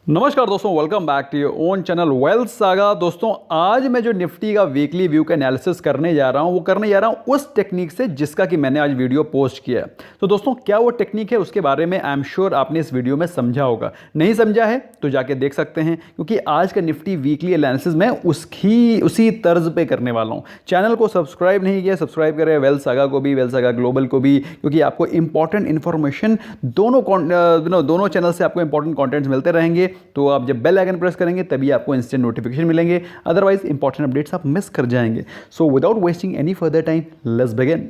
नमस्कार दोस्तों, welcome back to your own channel wealth saga. दोस्तों आज मैं जो निफ्टी का वीकली व्यू का एनालिसिस करने जा रहा हूं वो करने जा रहा हूं उस टेक्निक से जिसका कि मैंने आज वीडियो पोस्ट किया है। तो दोस्तों क्या वो टेक्निक है उसके बारे में आई एम श्योर आपने इस वीडियो में समझा होगा। नहीं समझा है तो जाके देख सकते हैं, क्योंकि आज का निफ्टी वीकली एनालिसिस मैं उसी तर्ज पे करने वाला हूँ। चैनल को सब्सक्राइब नहीं किया, सब्सक्राइब करें, वेल्थ सागा को भी, वेल्थ सागा ग्लोबल को भी, क्योंकि आपको इंपॉर्टेंट इन्फॉर्मेशन दोनों चैनल से आपको इंपॉर्टेंट कॉन्टेंट्स मिलते रहेंगे। तो आप जब बेल आइकन प्रेस करेंगे तभी आपको इंस्टेंट नोटिफिकेशन मिलेंगे, अदरवाइज इंपॉर्टेंट अपडेट्स आप मिस कर जाएंगे। So without wasting any further time, let's begin.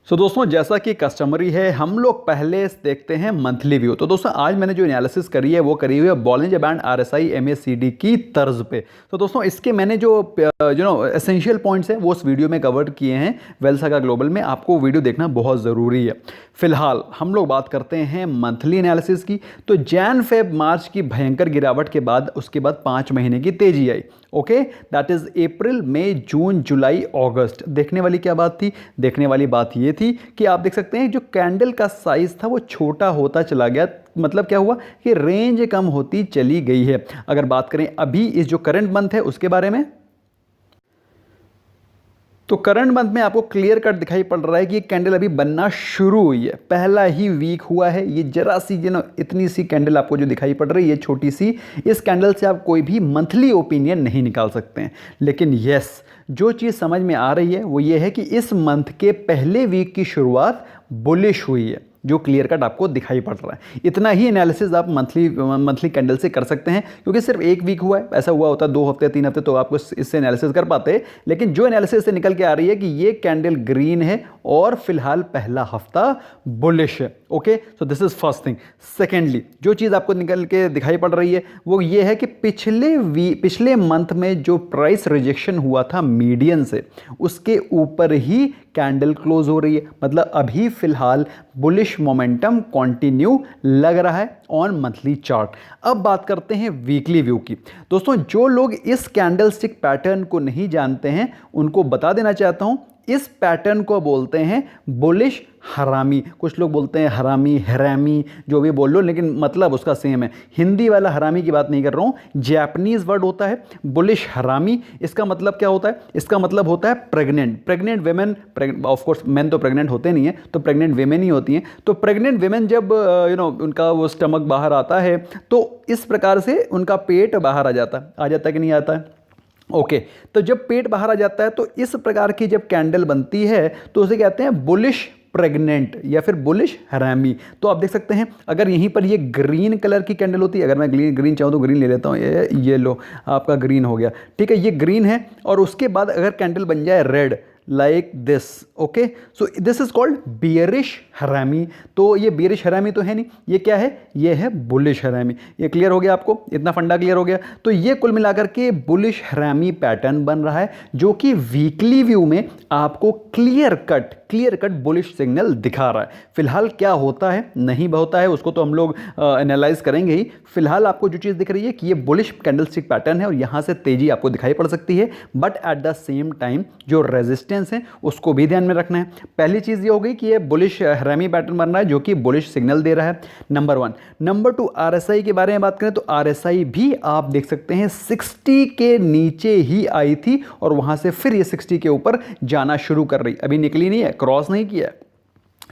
सो दोस्तों जैसा कि कस्टमरी है, हम लोग पहले देखते हैं मंथली व्यू। तो दोस्तों आज मैंने जो एनालिसिस करी है वो करी हुई है बॉलिंजर बैंड RSI MACD की तर्ज पे। तो दोस्तों इसके मैंने जो एसेंशियल पॉइंट्स हैं वो उस वीडियो में कवर किए हैं वेल्थ सागा ग्लोबल में। आपको वीडियो देखना बहुत ज़रूरी है। फिलहाल हम लोग बात करते हैं मंथली एनालिसिस की। तो जैन फेब मार्च की भयंकर गिरावट के बाद उसके बाद 5 महीने की तेजी आई। ओके, दैट इज अप्रैल मई जून जुलाई अगस्त। देखने वाली क्या बात थी? देखने वाली बात ये थी कि आप देख सकते हैं जो कैंडल का साइज था वो छोटा होता चला गया। मतलब क्या हुआ कि रेंज कम होती चली गई है। अगर बात करें अभी इस जो करंट मंथ है उसके बारे में, तो करंट मंथ में आपको क्लियर कट दिखाई पड़ रहा है कि ये कैंडल अभी बनना शुरू हुई है। पहला ही वीक हुआ है। ये जरा सी इतनी सी कैंडल आपको जो दिखाई पड़ रही है छोटी सी, इस कैंडल से आप कोई भी मंथली ओपिनियन नहीं निकाल सकते हैं। लेकिन यस, जो चीज़ समझ में आ रही है वो ये है कि इस मंथ के पहले वीक की शुरुआत बुलिश हुई है, जो क्लियर कट आपको दिखाई पड़ रहा है। इतना ही एनालिसिस आप मंथली कैंडल से कर सकते हैं, क्योंकि सिर्फ एक वीक हुआ है। ऐसा हुआ होता 2 हफ्ते 3 हफ्ते तो आपको इससे एनालिसिस कर पाते। लेकिन जो एनालिसिस से निकल के आ रही है कि ये कैंडल ग्रीन है और फिलहाल पहला हफ्ता बुलिश है। Okay, so this is first thing. Secondly जो चीज़ आपको निकल के दिखाई पड़ रही है वो ये है कि पिछले मंथ में जो प्राइस रिजेक्शन हुआ था मीडियन से, उसके ऊपर ही कैंडल क्लोज हो रही है। मतलब अभी फिलहाल बुलिश मोमेंटम कंटिन्यू लग रहा है ऑन मंथली चार्ट। अब बात करते हैं वीकली व्यू की। दोस्तों जो लोग इस कैंडलस्टिक पैटर्न को नहीं जानते हैं उनको बता देना चाहता हूं, इस पैटर्न को बोलते हैं बुलिश हरामी। कुछ लोग बोलते हैं हरामी, हरामी, जो भी बोल लो, लेकिन मतलब उसका सेम है। हिंदी वाला हरामी की बात नहीं कर रहा हूं, जैपनीज वर्ड होता है बुलिश हरामी। इसका मतलब क्या होता है? इसका मतलब होता है pregnant women. Of course main तो प्रेग्नेंट होते नहीं है, तो प्रेग्नेंट वेमेन ही होती हैं। तो प्रेग्नेंट वेमेन जब उनका वो स्टमक बाहर आता है तो इस प्रकार से उनका पेट बाहर आ जाता है कि नहीं आता है? ओके, तो जब पेट बाहर आ जाता है तो इस प्रकार की जब कैंडल बनती है तो उसे कहते हैं बुलिश प्रेग्नेंट या फिर बुलिश हरामी। तो आप देख सकते हैं अगर यहीं पर ये ग्रीन कलर की कैंडल होती है, अगर मैं ग्रीन चाहूँ तो ग्रीन ले लेता हूँ, ये लो आपका ग्रीन हो गया, ठीक है, ये ग्रीन है। और उसके बाद अगर कैंडल बन जाए red like this, okay, so this is called bearish हरामी। तो ये बियरिश हरामी तो है नहीं, ये क्या है? ये है बुलिश हरामी। ये क्लियर हो गया आपको? इतना फंडा क्लियर हो गया। तो ये कुल मिलाकर के बुलिश हरामी पैटर्न बन रहा है, जो कि वीकली व्यू में आपको क्लियर कट बुलिश सिग्नल दिखा रहा है। फिलहाल क्या होता है नहीं होता है उसको तो हम लोग एनालाइज करेंगे ही। फिलहाल आपको जो चीज़ दिख रही है कि ये बुलिश कैंडलस्टिक पैटर्न है और यहाँ से तेजी आपको दिखाई पड़ सकती है, but at the same time जो रेजिस्टेंस है उसको भी ध्यान में रखना है। पहली चीज़ ये हो गई कि ये बुलिश हरामी पैटर्न बन रहा है जो कि बुलिश सिग्नल दे रहा है, नंबर 1। नंबर 2, RSI के बारे में बात करें तो RSI भी आप देख सकते हैं 60 के नीचे ही आई थी और वहाँ से फिर ये 60 के ऊपर जाना शुरू कर रही। अभी निकली नहीं है, क्रॉस नहीं किया,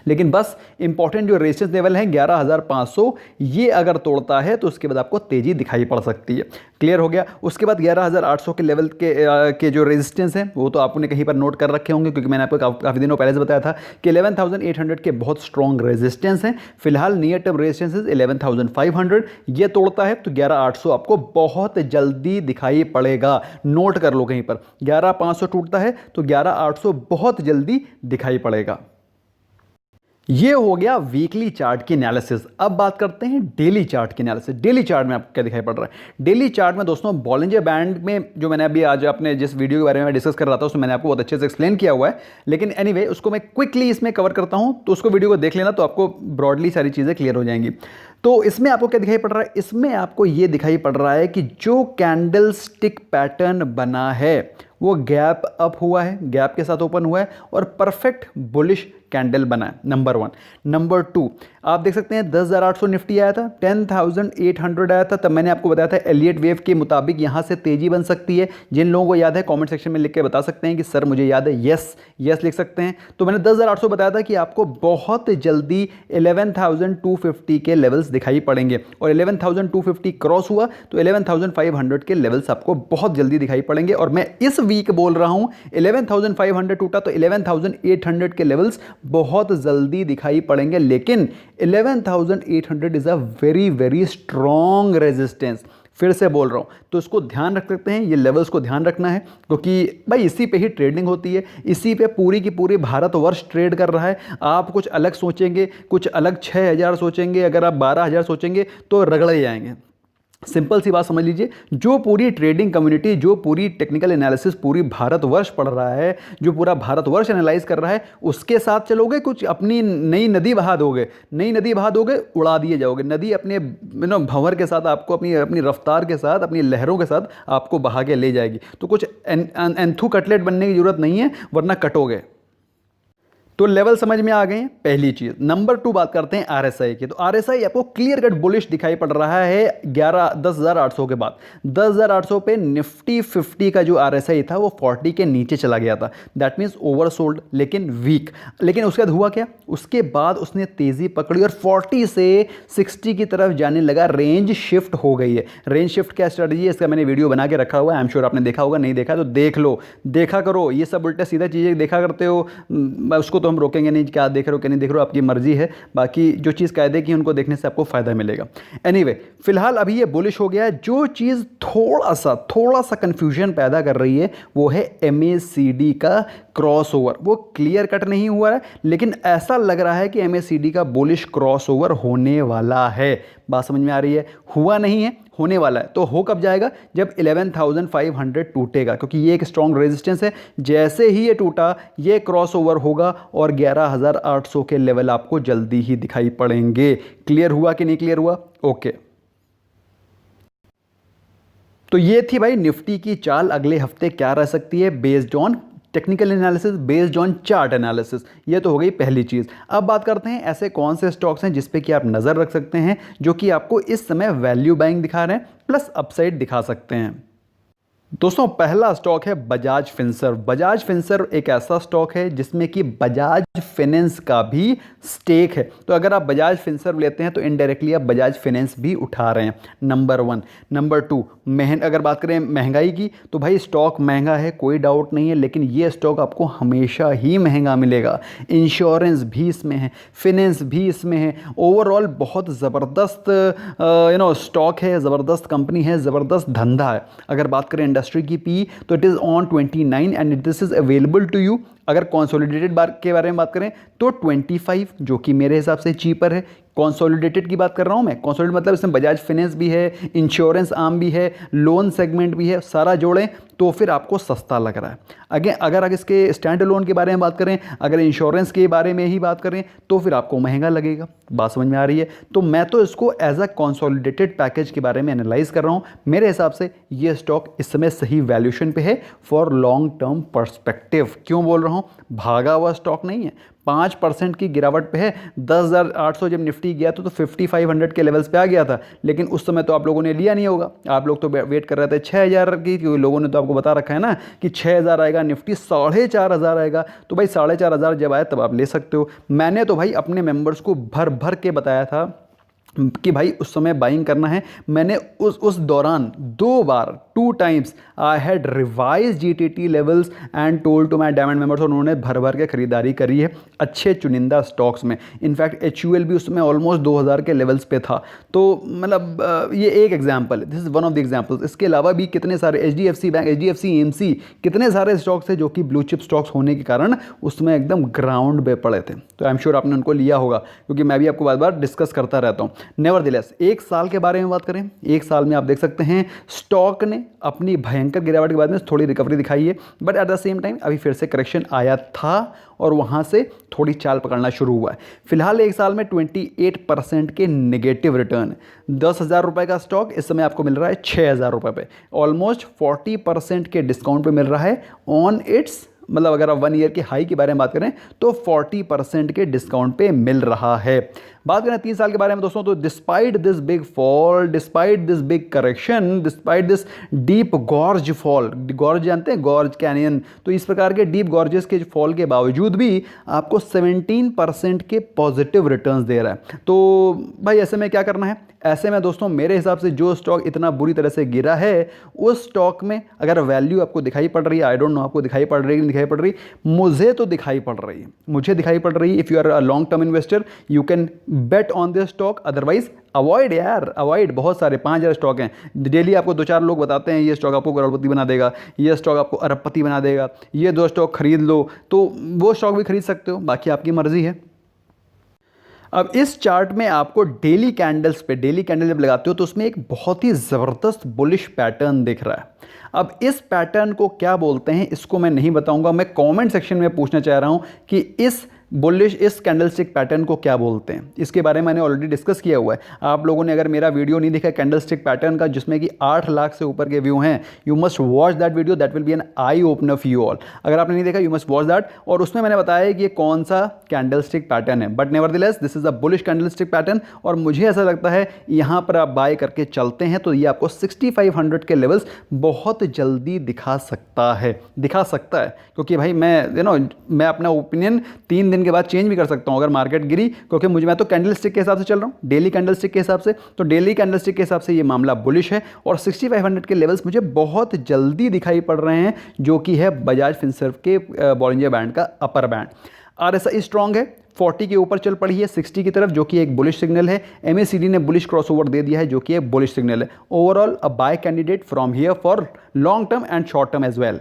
लेकिन बस इंपॉर्टेंट जो रेजिस्टेंस लेवल है 11,500, ये अगर तोड़ता है तो उसके बाद आपको तेजी दिखाई पड़ सकती है। क्लियर हो गया? उसके बाद 11,800 के लेवल के जो रेजिस्टेंस हैं वो तो आपने कहीं पर नोट कर रखे होंगे, क्योंकि मैंने आपको काफ़ी दिनों पहले से बताया था कि 11,800 के बहुत स्ट्रॉन्ग रेजिस्टेंस हैं। फिलहाल नियर टर्म रेजिस्टेंस 11,500, ये तोड़ता है तो 11,800 आपको बहुत जल्दी दिखाई पड़ेगा। नोट कर लो कहीं पर, 11,500 टूटता है तो 11,800 बहुत जल्दी दिखाई पड़ेगा। ये हो गया वीकली चार्ट की एनालिसिस। अब बात करते हैं डेली चार्ट की एनालिसिस। डेली चार्ट में आपको क्या दिखाई पड़ रहा है? डेली चार्ट में दोस्तों बॉलिंजर बैंड में जो मैंने अभी आज अपने जिस वीडियो के बारे में डिस्कस कर रहा था उसमें मैंने आपको बहुत अच्छे से एक्सप्लेन किया हुआ है, लेकिन एनीवे उसको मैं क्विकली इसमें कवर करता हूं, तो उसको वीडियो को देख लेना तो आपको ब्रॉडली सारी चीज़ें क्लियर हो जाएंगी। तो इसमें आपको क्या दिखाई पड़ रहा है? इसमें आपको ये दिखाई पड़ रहा है कि जो कैंडल स्टिक पैटर्न बना है वो गैप अप हुआ है, गैप के साथ ओपन हुआ है और परफेक्ट बुलिश कैंडल बना है, नंबर 1। नंबर 2, आप देख सकते हैं 10,800 निफ्टी आया था, 10,800 आया था, तब मैंने आपको बताया था एलियट वेव के मुताबिक यहाँ से तेजी बन सकती है। जिन लोगों को याद है कमेंट सेक्शन में लिख के बता सकते हैं कि सर मुझे याद है, यस यस लिख सकते हैं। तो मैंने 10,800 बताया था कि आपको बहुत जल्दी 11,250 के लेवल्स दिखाई पड़ेंगे, और 11,250 क्रॉस हुआ तो 11,500 के लेवल्स आपको बहुत जल्दी दिखाई पड़ेंगे। और मैं इस वीक बोल रहा हूं 11,500 टूटा तो 11,800 के लेवल्स बहुत जल्दी दिखाई पड़ेंगे, लेकिन 11,800 is a very very strong resistance. फिर से बोल रहा हूँ, तो इसको ध्यान रख सकते हैं, ये लेवल्स को ध्यान रखना है, क्योंकि भाई इसी पे ही ट्रेडिंग होती है, इसी पे पूरी की पूरी भारतवर्ष ट्रेड कर रहा है। आप कुछ अलग सोचेंगे, कुछ अलग 6,000 सोचेंगे, अगर आप 12,000 सोचेंगे तो रगड़े जाएंगे। सिंपल सी बात समझ लीजिए, जो पूरी ट्रेडिंग कम्युनिटी, जो पूरी टेक्निकल एनालिसिस पूरी भारतवर्ष पढ़ रहा है, जो पूरा भारतवर्ष एनालाइज कर रहा है, उसके साथ चलोगे, कुछ अपनी नई नदी बहा दोगे, नई नदी बहा दोगे, उड़ा दिए जाओगे। नदी अपने भंवर के साथ आपको अपनी अपनी रफ्तार के साथ, अपनी लहरों के साथ आपको बहा के ले जाएगी। तो कुछ एंथू कटलेट बनने की जरूरत नहीं है, वरना कटोगे। तो लेवल समझ में आ गए हैं, पहली चीज। नंबर 2 बात करते हैं आरएसआई की। तो आरएसआई आपको क्लियर कट बुलिश दिखाई पड़ रहा है 10,800 के बाद। 10,800 पे निफ्टी 50 का जो आरएसआई था वो 40 के नीचे चला गया था, दैट मीन्स ओवरसोल्ड, लेकिन वीक। लेकिन उसके बाद हुआ क्या, उसके बाद उसने तेजी पकड़ी और 40 से 60 की तरफ जाने लगा, रेंज शिफ्ट हो गई है। रेंज शिफ्ट क्या स्ट्रेटजी है, इसका मैंने वीडियो बना के रखा हुआ है, आई एम श्योर आपने देखा होगा, नहीं देखा तो देख लो, देखा करो। ये सब उल्टा सीधा चीज़ें देखा करते हो, उसको तो हम रोकेंगे नहीं, क्या देख रहे हो क्या नहीं देख रहे हो, आपकी मर्जी है। बाकी जो चीज़ कायदे की उनको देखने से आपको फायदा मिलेगा। एनीवे, फिलहाल अभी ये बुलिश हो गया है। जो चीज़ थोड़ा सा कंफ्यूजन पैदा कर रही है वो है MACD का क्रॉसओवर। वो क्लियर कट नहीं हुआ है, लेकिन ऐसा लग रहा है कि MACD का बुलिश क्रॉसओवर होने वाला है। बात समझ में आ रही है, हुआ नहीं है, होने वाला है। तो हो कब जाएगा, जब 11,500 टूटेगा, क्योंकि ये एक स्ट्रॉन्ग रेजिस्टेंस है। जैसे ही ये टूटा, ये क्रॉसओवर होगा और 11,800 के लेवल आपको जल्दी ही दिखाई पड़ेंगे। क्लियर हुआ कि नहीं क्लियर हुआ? ओके। तो ये थी भाई निफ्टी की चाल, अगले हफ्ते क्या रह सकती है based on technical analysis, based on chart analysis. ये तो हो गई पहली चीज़। अब बात करते हैं ऐसे कौन से स्टॉक्स हैं जिस पे कि आप नज़र रख सकते हैं, जो कि आपको इस समय वैल्यू बाइंग दिखा रहे हैं प्लस अपसाइड दिखा सकते हैं। दोस्तों, पहला स्टॉक है बजाज फिनसर्व। बजाज फिनसर्व एक ऐसा स्टॉक है जिसमें कि बजाज फाइनेंस का भी स्टेक है। तो अगर आप बजाज फिनसर्व लेते हैं तो इनडायरेक्टली आप बजाज फाइनेंस भी उठा रहे हैं, नंबर 1। नंबर 2, अगर बात करें महंगाई की, तो भाई स्टॉक महंगा है, कोई डाउट नहीं है, लेकिन ये स्टॉक आपको हमेशा ही महंगा मिलेगा। इंश्योरेंस भी इसमें है, फाइनेंस भी इसमें है। ओवरऑल बहुत ज़बरदस्त स्टॉक है, ज़बरदस्त कंपनी है, ज़बरदस्त धंधा है। अगर बात करें इंडस्ट्री की पी, तो it is on 29 and this is available to you. अगर कॉन्सोलिडेटेड के बारे में बात करें तो 25, जो कि मेरे हिसाब से चीपर है। कॉन्सोलिडेटेड की बात कर रहा हूँ मैं, कॉन्सोलिडेटेड मतलब इसमें बजाज फाइनेंस भी है, इंश्योरेंस आर्म भी है, लोन सेगमेंट भी है, सारा जोड़ें तो फिर आपको सस्ता लग रहा है। अगर इसके स्टैंड लोन के बारे में बात करें, अगर इंश्योरेंस के बारे में ही बात करें तो फिर आपको महंगा लगेगा। बात समझ में आ रही है? तो मैं तो इसको एज अ कॉन्सोलिडेटेड पैकेज के बारे में एनालाइज कर रहा हूँ। मेरे हिसाब से ये स्टॉक इस समय सही वैल्यूएशन पे है फॉर लॉन्ग टर्म पर्सपेक्टिव। क्यों बोल रहा हूँ? भागा हुआ स्टॉक नहीं है, 5% की गिरावट पे है। 10,800 जब निफ्टी गया तो 5500 के लेवल्स पे आ गया था, लेकिन उस समय तो आप लोगों ने लिया नहीं होगा। आप लोग तो वेट कर रहे थे 6,000 की, क्योंकि लोगों ने तो आपको बता रखा है ना कि 6,000 आएगा, निफ्टी 4,500 आएगा। तो भाई 4,500 जब आए तब आप ले सकते हो। मैंने तो भाई अपने मेंबर्स को भर भर के बताया था कि भाई उस समय बाइंग करना है। मैंने उस दौरान 2 बार 2 times I had revise GTT levels and told to my diamond members, और उन्होंने भर भर के खरीदारी करी है अच्छे चुनिंदा स्टॉक्स में। इनफैक्ट HUL भी उसमें ऑलमोस्ट 2,000 के लेवल्स पे था। तो मतलब ये एक एग्जाम्पल है, this is one of the examples. इसके अलावा भी कितने सारे HDFC बैंक, HDFC AMC, कितने सारे स्टॉक्स थे जो कि ब्लू चिप स्टॉक्स होने के कारण उसमें एकदम ग्राउंड पे पड़े थे। तो आई एम श्योर आपने उनको लिया होगा, क्योंकि मैं भी आपको बार बार डिस्कस करता रहता हूँ। नेवरदिलेस, 1 साल के बारे में बात करें, 1 साल में आप देख सकते हैं स्टॉक ने अपनी भयंकर गिरावट के बाद में थोड़ी रिकवरी दिखाई है, but at the same time अभी फिर से करेक्शन आया था और वहाँ से थोड़ी चाल पकड़ना शुरू हुआ है। फिलहाल 1 साल में 28% के नेगेटिव रिटर्न। 10,000 रुपये का स्टॉक इस समय आपको मिल रहा है 6,000 रुपये पे, ऑलमोस्ट 40% के डिस्काउंट पे मिल रहा है ऑन इट्स मतलब अगर आप 1 ईयर के हाई के बारे में बात करें तो 40% के डिस्काउंट पे मिल रहा है। बात करें 3 साल के बारे में दोस्तों, तो despite this big fall, despite this big correction, despite this deep gorge fall, gorge जानते हैं, गॉर्ज कैनियन, तो इस प्रकार के डीप गॉर्जेस के फॉल के बावजूद भी आपको 17% के पॉजिटिव रिटर्न्स दे रहा है। तो भाई ऐसे में क्या करना है? ऐसे में दोस्तों मेरे हिसाब से जो स्टॉक इतना बुरी तरह से गिरा है उस स्टॉक में अगर वैल्यू आपको दिखाई पड़ रही है, आई डोंट नो आपको दिखाई पड़ रही है नहीं दिखाई पड़ रही, मुझे तो दिखाई पड़ रही है, मुझे दिखाई पड़ रही है। If you are a long term investor you can bet on this stock, otherwise avoid यार, अवॉइड। बहुत सारे 5,000 स्टॉक हैं, डेली आपको 2-4 लोग बताते हैं ये स्टॉक आपको करोड़पति बना देगा, ये स्टॉक आपको अरबपति बना देगा, ये 2 स्टॉक खरीद लो, तो वो स्टॉक भी खरीद सकते हो, बाकी आपकी मर्जी है। अब इस चार्ट में आपको डेली कैंडल्स पे, डेली कैंडल जब लगाते हो तो उसमें एक बहुत ही ज़बरदस्त बुलिश पैटर्न दिख रहा है। अब इस पैटर्न को क्या बोलते हैं इसको मैं नहीं बताऊंगा, मैं कमेंट सेक्शन में पूछना चाह रहा हूं कि इस बुलिश, इस कैंडलस्टिक पैटर्न को क्या बोलते हैं। इसके बारे में मैंने ऑलरेडी डिस्कस किया हुआ है। आप लोगों ने अगर मेरा वीडियो नहीं देखा कैंडलस्टिक पैटर्न का जिसमें कि 8 लाख से ऊपर के व्यू हैं, you must watch that video, that will be an eye opener for you all. अगर आपने नहीं देखा यू मस्ट वॉच दैट, और उसमें मैंने बताया कि ये कौन सा कैंडलस्टिक पैटर्न है, but nevertheless this is a bullish candlestick pattern, और मुझे ऐसा लगता है यहाँ पर आप बाय करके चलते हैं तो ये आपको 6500 के लेवल्स बहुत जल्दी दिखा सकता है, क्योंकि भाई मैं अपना ओपिनियन 3 दिन के बाद चेंज भी कर सकता हूं अगर मार्केट गिरी, क्योंकि मैं तो कैंडलस्टिक के हिसाब से चल रहा हूं, डेली कैंडलस्टिक के हिसाब से, तो डेली कैंडलस्टिक के हिसाब से ये मामला बुलिश है और 6500 के लेवल्स मुझे बहुत जल्दी दिखाई पड़ रहे हैं, जो कि है बजाज फिनसर्व के बॉलिंजर बैंड का अपर बैंड। RSI स्ट्रॉन्ग है, 40 के ऊपर चल पड़ी है 60 की तरफ, जो कि एक बुलिश सिग्नल है। MACD ने बुलिश क्रॉसओवर दे दिया है, जो कि एक बुलिश सिग्नल है। Overall a buy candidate from here for long term and short term as well.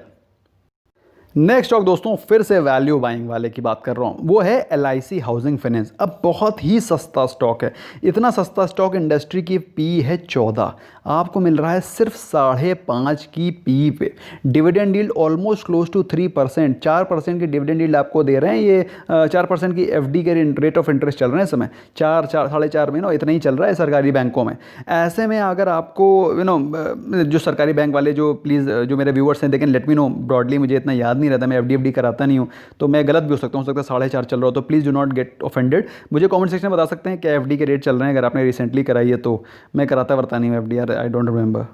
Next stock दोस्तों फिर से वैल्यू बाइंग वाले की बात कर रहा हूँ, वो है LIC हाउसिंग फाइनेंस। अब बहुत ही सस्ता स्टॉक है, इतना सस्ता स्टॉक, इंडस्ट्री की पी है 14, आपको मिल रहा है सिर्फ 5.5 की पी पे। Dividend yield almost close to 3%, 4% की डिविडेंड यील्ड आपको दे रहे हैं। ये 4% की FD के रेट ऑफ इंटरेस्ट चल रहे हैं इस समय, 4-4.5 महीनों इतना ही चल रहा है सरकारी बैंकों में। ऐसे में अगर आपको जो सरकारी बैंक वाले जो प्लीज़ जो मेरे व्यूअर्स हैं, देखें लेट मी नो, ब्रॉडली मुझे इतना याद नहीं रहता, मैं FD कराता नहीं हूँ, तो मैं गलत भी हो सकता हूँ, 4.5 चल रहा हो, तो please do not get offended. मुझे कमेंट सेक्शन में बता सकते हैं क्या FD के रेट चल रहे हैं, अगर आपने रिसेंटली कराई है तो। मैं कराता वर्ता नहीं हूँ FD यार, आई डोंट रिमेंबर,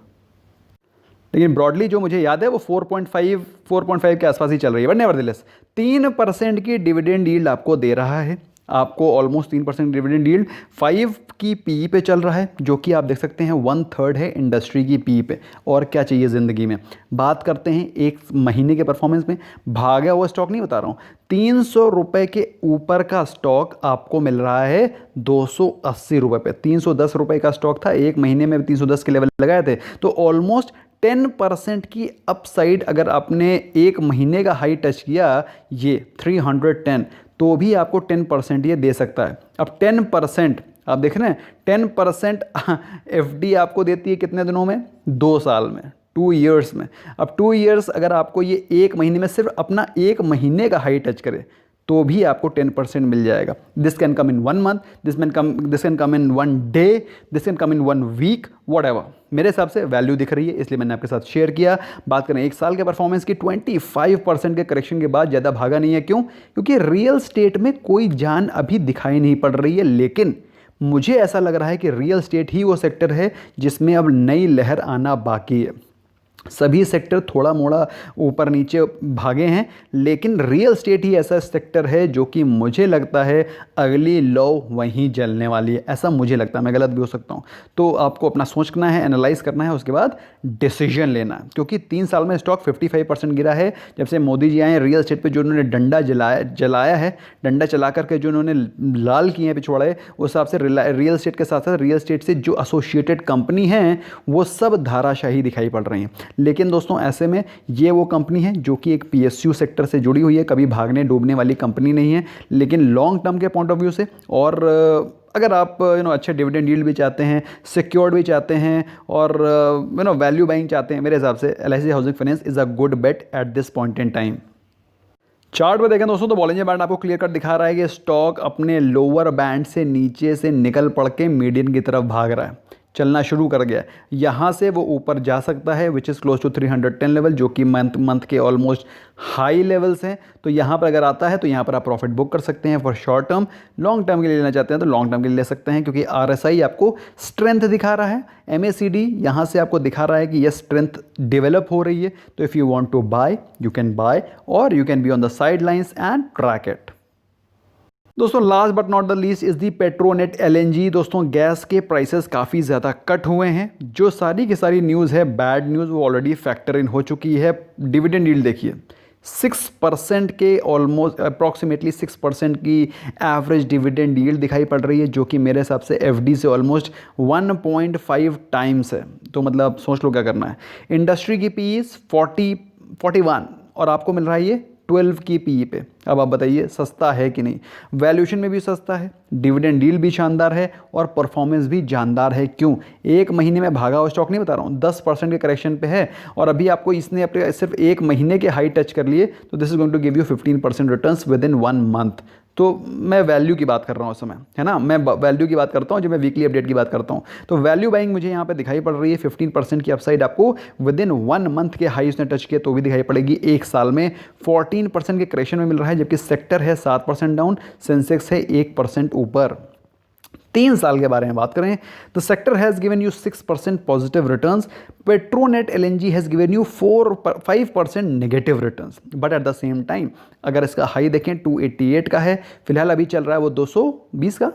लेकिन ब्रॉडली जो मुझे याद है वो 4.5 के आसपास ही चल रही है। बट नेवरदलेस 3% की डिविडेंड यील्ड आपको दे रहा है, आपको ऑलमोस्ट 3% डिविडेंड यील्ड, 5 की पी पे चल रहा है, जो कि आप देख सकते हैं 1/3 है इंडस्ट्री की पी पे। और क्या चाहिए ज़िंदगी में। बात करते हैं एक महीने के परफॉर्मेंस में, भागा हुआ स्टॉक नहीं बता रहा हूँ, 300 रुपये के ऊपर का स्टॉक आपको मिल रहा है 280 रुपये पे। 310 रुपये का स्टॉक था, एक महीने में 310 के लेवल लगाए थे, तो ऑलमोस्ट 10% की अपसाइड अगर आपने एक महीने का हाई टच किया, ये 310, तो भी आपको 10% ये दे सकता है। अब 10% आप देख रहे हैं, 10% FD आपको देती है कितने दिनों में? 2 साल में, 2 ईयर्स में। अब 2 ईयर्स अगर आपको ये एक महीने में सिर्फ अपना एक महीने का हाई टच करे तो भी आपको 10% मिल जाएगा। This can come in 1 month, this can come in 1 day, this can come in 1 week, whatever. मेरे हिसाब से वैल्यू दिख रही है इसलिए मैंने आपके साथ शेयर किया। बात करें एक साल के परफॉर्मेंस की, 25% के करेक्शन के बाद ज़्यादा भागा नहीं है। क्यों? क्योंकि रियल स्टेट में कोई जान अभी दिखाई नहीं पड़ रही है, लेकिन मुझे ऐसा लग रहा है कि रियल स्टेट ही वो सेक्टर है जिसमें अब नई लहर आना बाकी है। सभी सेक्टर थोड़ा मोड़ा ऊपर नीचे भागे हैं, लेकिन रियल स्टेट ही ऐसा सेक्टर है जो कि मुझे लगता है अगली लौ वहीं जलने वाली है, ऐसा मुझे लगता है। मैं गलत भी हो सकता हूँ, तो आपको अपना सोचना है, एनालाइज करना है, उसके बाद डिसीजन लेना है। क्योंकि 3 साल में स्टॉक 55% गिरा है जब से मोदी जी आए। रियल स्टेट पर जो उन्होंने डंडा जलाया है, डंडा चला करके जो उन्होंने लाल किए हैं पिछवाड़े, उस हिसाब से रियल स्टेट के साथ साथ रियल स्टेट से जो एसोसिएटेड कंपनी हैं वो सब धाराशाही दिखाई पड़ रही हैं। लेकिन दोस्तों ऐसे में ये वो कंपनी है जो कि एक PSU सेक्टर से जुड़ी हुई है, कभी भागने डूबने वाली कंपनी नहीं है, लेकिन लॉन्ग टर्म के पॉइंट ऑफ व्यू से, और अगर आप अच्छे डिविडेंड यील्ड भी चाहते हैं, सिक्योर्ड भी चाहते हैं, और वैल्यू बाइंग चाहते हैं, मेरे हिसाब से LIC housing finance is a good bet at this point in time. Chart में देखें दोस्तों तो बॉलिंजर बैंड आपको क्लियर कट दिखा रहा है कि स्टॉक अपने लोअर बैंड से नीचे से निकल पड़ के मीडियन की तरफ भाग रहा है। चलना शुरू कर गया, यहाँ से वो ऊपर जा सकता है which is close to 310 level, जो कि मंथ के ऑलमोस्ट हाई लेवल्स हैं। तो यहाँ पर अगर आता है तो यहाँ पर आप प्रॉफिट बुक कर सकते हैं for short term. Long term के लिए लेना चाहते हैं तो लॉन्ग टर्म के लिए ले सकते हैं, क्योंकि RSI आपको स्ट्रेंथ दिखा रहा है, MACD यहाँ से आपको दिखा रहा है कि ये स्ट्रेंथ डेवलप हो रही है। तो if you want to buy you can buy, और you can be on the side lines and track it. दोस्तों last but not the least is the Petronet LNG। दोस्तों गैस के प्राइसेस काफ़ी ज़्यादा कट हुए हैं। जो सारी की सारी न्यूज़ है बैड न्यूज़ वो ऑलरेडी फैक्टर इन हो चुकी है। डिविडेंड यील्ड देखिए 6% के ऑलमोस्ट अप्रॉक्सीमेटली 6% की एवरेज डिविडेंड यील्ड दिखाई पड़ रही है, जो कि मेरे हिसाब से FD से ऑलमोस्ट 1.5 टाइम्स है। तो मतलब सोच लो क्या करना है। इंडस्ट्री की PE 41 और आपको मिल रहा है ये 12 की PE पे। अब आप बताइए सस्ता है कि नहीं। वैल्यूएशन में भी सस्ता है, डिविडेंड डील भी शानदार है और परफॉर्मेंस भी जानदार है। क्यों? एक महीने में भागा हुआ स्टॉक नहीं बता रहा हूँ, 10% के करेक्शन पे है और अभी आपको इसने अपने सिर्फ एक महीने के हाई टच कर लिए, तो this is going to give you 15% returns within 1 month. तो मैं वैल्यू की बात कर रहा हूँ इस समय, है ना, मैं वैल्यू की बात करता हूँ, जो मैं वीकली अपडेट की बात करता हूँ। तो वैल्यू बाइंग मुझे यहाँ पे दिखाई पड़ रही है। 15% की अपसाइड आपको विद इन 1 मंथ के हाई उसने टच किया तो भी दिखाई पड़ेगी। एक साल में 14% के करेक्शन में मिल रहा है, जबकि सेक्टर है 7% डाउन, सेंसेक्स है 1% ऊपर। 3 साल के बारे में बात करें तो sector has given you 6% positive returns, Petronet LNG has given you 5% negative returns. But at the same time अगर इसका हाई देखें 288 का है, फिलहाल अभी चल रहा है वो 220 का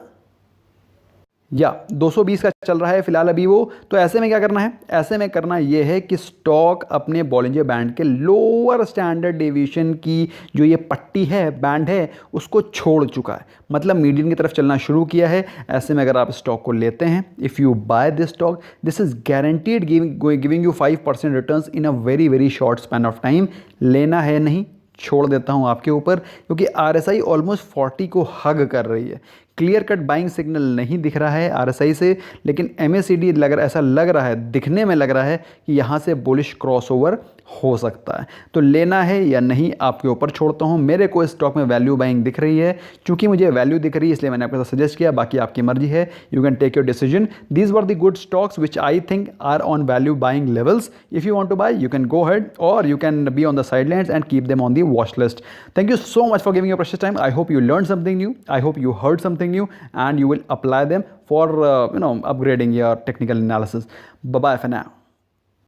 या 220 का चल रहा है फिलहाल अभी वो। तो ऐसे में क्या करना है? ऐसे में करना ये है कि स्टॉक अपने बॉलिंजर बैंड के लोअर स्टैंडर्ड डेविएशन की जो ये पट्टी है, बैंड है, उसको छोड़ चुका है, मतलब मीडियन की तरफ चलना शुरू किया है। ऐसे में अगर आप स्टॉक को लेते हैं, if you buy this stock, this is guaranteed giving you 5% returns in a very very short span of time. लेना है नहीं, छोड़ देता हूं आपके ऊपर, क्योंकि RSI ऑलमोस्ट 40 को हग कर रही है। क्लियर कट बाइंग सिग्नल नहीं दिख रहा है RSI से, लेकिन MACD ऐसा लग रहा है, दिखने में लग रहा है कि यहाँ से बुलिश क्रॉसओवर हो सकता है। तो लेना है या नहीं आपके ऊपर छोड़ता हूँ। मेरे को इस स्टॉक में वैल्यू बाइंग दिख रही है, क्योंकि मुझे वैल्यू दिख रही है इसलिए मैंने आपके साथ सजेस्ट किया। बाकी आपकी मर्जी है, you can take your decision. These were the good stocks which I think are on value buying levels. If you want to buy you can go head, और you can be on the sidelines and keep them on the watch list. Thank you so much for giving your precious time. I hope you learned something new. I hope you heard something new and you will apply them for upgrading your technical analysis. Bye bye for now.